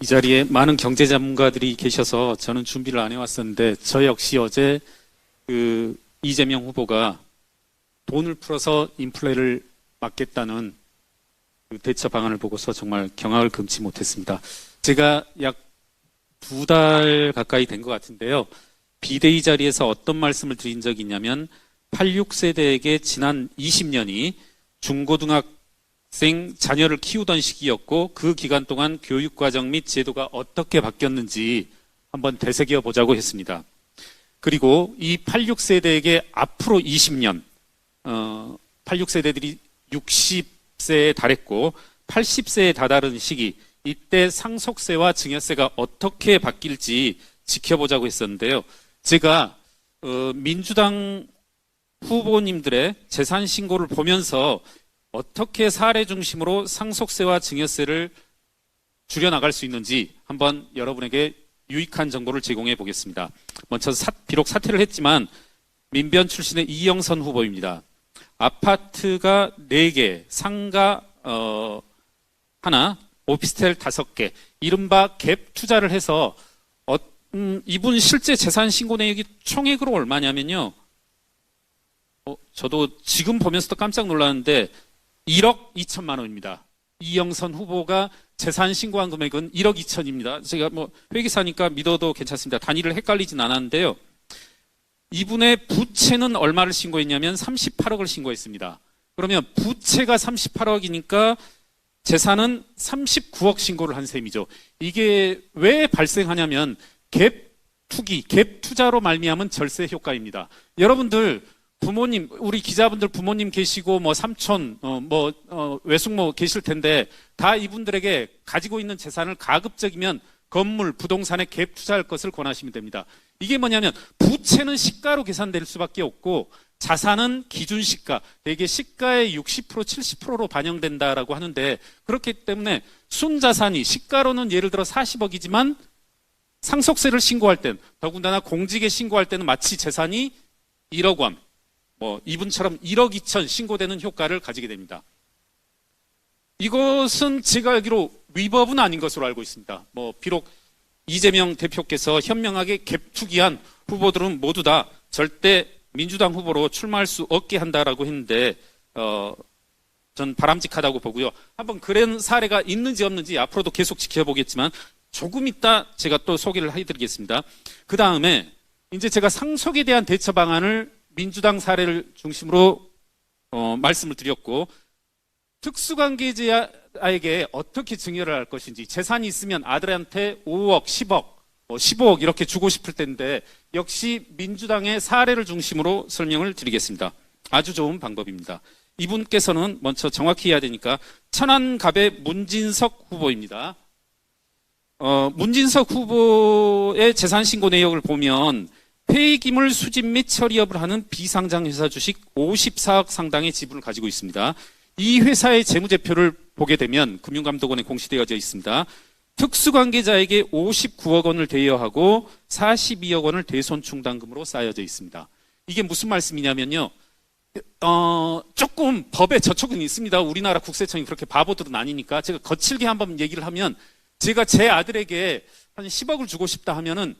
이 자리에 많은 경제 전문가들이 계셔서 저는 준비를 안 해왔었는데 저 역시 어제 이재명 후보가 돈을 풀어서 인플레를 막겠다는 대처 방안을 보고서 정말 경악을 금치 못했습니다. 제가 약 2달 가까이 된 것 같은데요. 비대위 자리에서 어떤 말씀을 드린 적이 있냐면 86세대에게 지난 20년이 중고등학생 자녀를 키우던 시기였고 그 기간 동안 교육과정 및 제도가 어떻게 바뀌었는지 한번 되새겨 보자고 했습니다. 그리고 이 86세대에게 앞으로 20년 86세대들이 60세에 달했고 80세에 다다른 시기 이때 상속세와 증여세가 어떻게 바뀔지 지켜보자고 했었는데요. 제가 민주당 후보님들의 재산 신고를 보면서 어떻게 사례 중심으로 상속세와 증여세를 줄여나갈 수 있는지 한번 여러분에게 유익한 정보를 제공해 보겠습니다. 먼저 비록 사퇴를 했지만 민변 출신의 이영선 후보입니다. 아파트가 4개, 상가 하나, 오피스텔 5개, 이른바 갭 투자를 해서 이분 실제 재산 신고 내역이 총액으로 얼마냐면요. 저도 지금 보면서도 깜짝 놀랐는데 1억 2천만 원입니다. 이영선 후보가 재산 신고한 금액은 1억 2천입니다. 제가 회계사니까 믿어도 괜찮습니다. 단위를 헷갈리진 않았는데요. 이분의 부채는 얼마를 신고했냐면 38억을 신고했습니다. 그러면 부채가 38억이니까 재산은 39억 신고를 한 셈이죠. 이게 왜 발생하냐면 갭 투기, 갭 투자로 말미암은 절세 효과입니다. 여러분들 부모님, 우리 기자분들 부모님 계시고 삼촌, 외숙모 계실 텐데 다 이분들에게 가지고 있는 재산을 가급적이면 건물, 부동산에 갭 투자할 것을 권하시면 됩니다. 이게 뭐냐면 부채는 시가로 계산될 수밖에 없고 자산은 기준 시가, 대개 시가의 60%, 70%로 반영된다라고 하는데 그렇기 때문에 순자산이 시가로는 예를 들어 40억이지만 상속세를 신고할 땐 더군다나 공직에 신고할 때는 마치 재산이 1억 원, 이분처럼 1억 2천 신고되는 효과를 가지게 됩니다. 이것은 제가 알기로 위법은 아닌 것으로 알고 있습니다. 비록 이재명 대표께서 현명하게 갭 투기한 후보들은 모두 다 절대 민주당 후보로 출마할 수 없게 한다라고 했는데 전 바람직하다고 보고요. 한번 그런 사례가 있는지 없는지 앞으로도 계속 지켜보겠지만 조금 이따 제가 또 소개를 해드리겠습니다. 그 다음에 이제 제가 상속에 대한 대처 방안을 민주당 사례를 중심으로 말씀을 드렸고 특수관계자에게 어떻게 증여를 할 것인지 재산이 있으면 아들한테 5억, 10억, 15억 이렇게 주고 싶을 텐데 역시 민주당의 사례를 중심으로 설명을 드리겠습니다. 아주 좋은 방법입니다. 이분께서는 먼저 정확히 해야 되니까 천안갑의 문진석 후보입니다. 문진석 후보의 재산신고 내역을 보면 폐기물 수집 및 처리업을 하는 비상장 회사 주식 54억 상당의 지분을 가지고 있습니다. 이 회사의 재무제표를 보게 되면 금융감독원에 공시되어져 있습니다. 특수관계자에게 59억 원을 대여하고 42억 원을 대손충당금으로 쌓여져 있습니다. 이게 무슨 말씀이냐면요. 조금 법에 저촉은 있습니다. 우리나라 국세청이 그렇게 바보들은 아니니까 제가 거칠게 한번 얘기를 하면 제가 제 아들에게 한 10억을 주고 싶다 하면은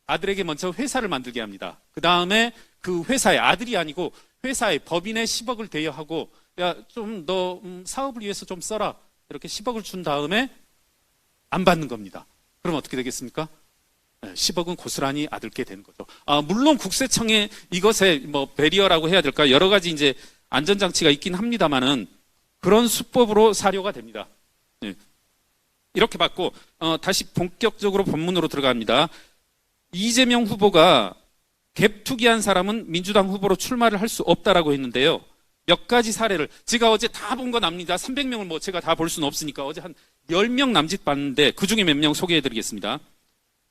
아들에게 먼저 회사를 만들게 합니다. 그 다음에 그 회사의 아들이 아니고 회사의 법인에 10억을 대여하고 야, 좀 너 사업을 위해서 좀 써라. 이렇게 10억을 준 다음에 안 받는 겁니다. 그럼 어떻게 되겠습니까? 10억은 고스란히 아들께 되는 거죠. 물론 국세청에 이것에 배리어라고 해야 될까? 여러 가지 이제 안전장치가 있긴 합니다만은 그런 수법으로 사료가 됩니다. 네. 이렇게 받고, 다시 본격적으로 본문으로 들어갑니다. 이재명 후보가 갭 투기한 사람은 민주당 후보로 출마를 할 수 없다라고 했는데요. 몇 가지 사례를 제가 어제 다 본 건 압니다. 300명을 제가 다 볼 수는 없으니까 어제 한 10명 남짓 봤는데 그중에 몇 명 소개해드리겠습니다.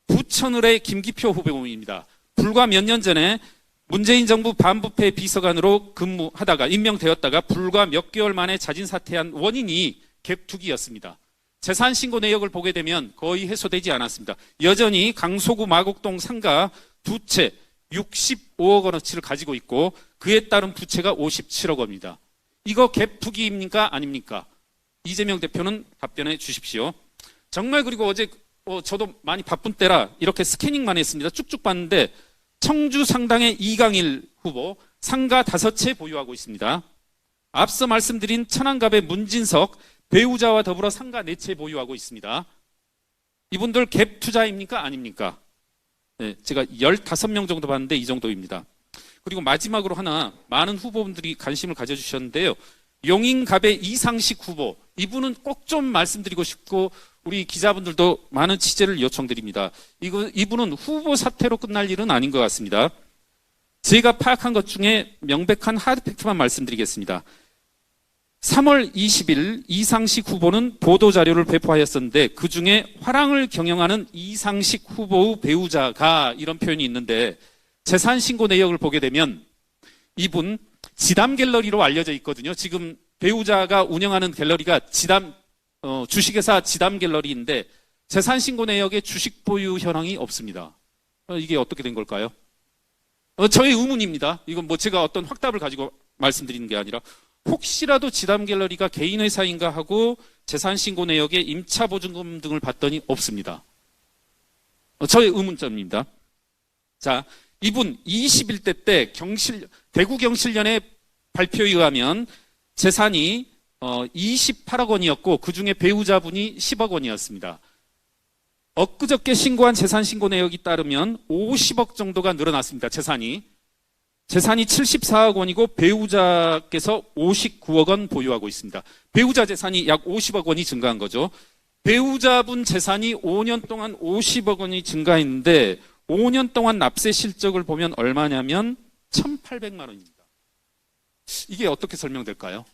부천을의 김기표 후보입니다. 불과 몇 년 전에 문재인 정부 반부패 비서관으로 근무하다가 임명되었다가 불과 몇 개월 만에 자진 사퇴한 원인이 갭 투기였습니다. 재산 신고 내역을 보게 되면 거의 해소되지 않았습니다. 여전히 강서구 마곡동 상가 두 채 65억 원어치를 가지고 있고 그에 따른 부채가 57억 원입니다. 이거 갭 투기입니까? 아닙니까? 이재명 대표는 답변해 주십시오. 정말 그리고 어제 저도 많이 바쁜 때라 이렇게 스캐닝만 했습니다. 쭉쭉 봤는데 청주 상당의 이강일 후보 상가 5채 보유하고 있습니다. 앞서 말씀드린 천안갑의 문진석 배우자와 더불어 상가 4채 보유하고 있습니다. 이분들 갭 투자입니까? 아닙니까? 네, 제가 15명 정도 봤는데 이 정도입니다. 그리고 마지막으로 하나 많은 후보분들이 관심을 가져주셨는데요. 용인갑의 이상식 후보, 이분은 꼭 좀 말씀드리고 싶고 우리 기자분들도 많은 취재를 요청드립니다. 이분은 후보 사퇴로 끝날 일은 아닌 것 같습니다. 제가 파악한 것 중에 명백한 하드팩트만 말씀드리겠습니다. 3월 20일 이상식 후보는 보도자료를 배포하였었는데 그중에 화랑을 경영하는 이상식 후보의 배우자가 이런 표현이 있는데 재산신고 내역을 보게 되면 이분 지담 갤러리로 알려져 있거든요. 지금 배우자가 운영하는 갤러리가 주식회사 지담 갤러리인데 재산신고 내역에 주식 보유 현황이 없습니다. 이게 어떻게 된 걸까요? 저의 의문입니다. 이건 뭐 제가 어떤 확답을 가지고 말씀드리는 게 아니라 혹시라도 지담 갤러리가 개인 회사인가 하고 재산신고 내역에 임차보증금 등을 봤더니 없습니다. 저의 의문점입니다. 자, 이분 21대 때 대구경실련의 발표에 의하면 재산이 28억 원이었고 그중에 배우자분이 10억 원이었습니다. 엊그저께 신고한 재산신고 내역이 따르면 50억 정도가 늘어났습니다. 재산이 74억 원이고 배우자께서 59억 원 보유하고 있습니다. 배우자 재산이 약 50억 원이 증가한 거죠. 배우자분 재산이 5년 동안 50억 원이 증가했는데 5년 동안 납세 실적을 보면 얼마냐면 1,800만 원입니다. 이게 어떻게 설명될까요?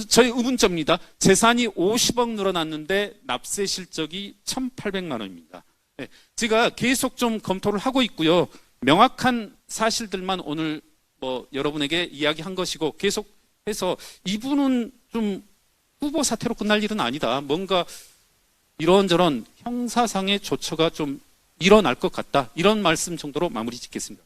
저희 의문점입니다. 재산이 50억 늘어났는데 납세 실적이 1,800만 원입니다. 네, 제가 계속 좀 검토를 하고 있고요. 명확한 사실들만 오늘 여러분에게 이야기한 것이고 계속해서 이분은 좀 후보 사퇴로 끝날 일은 아니다. 뭔가 이런저런 형사상의 조처가 좀 일어날 것 같다. 이런 말씀 정도로 마무리 짓겠습니다.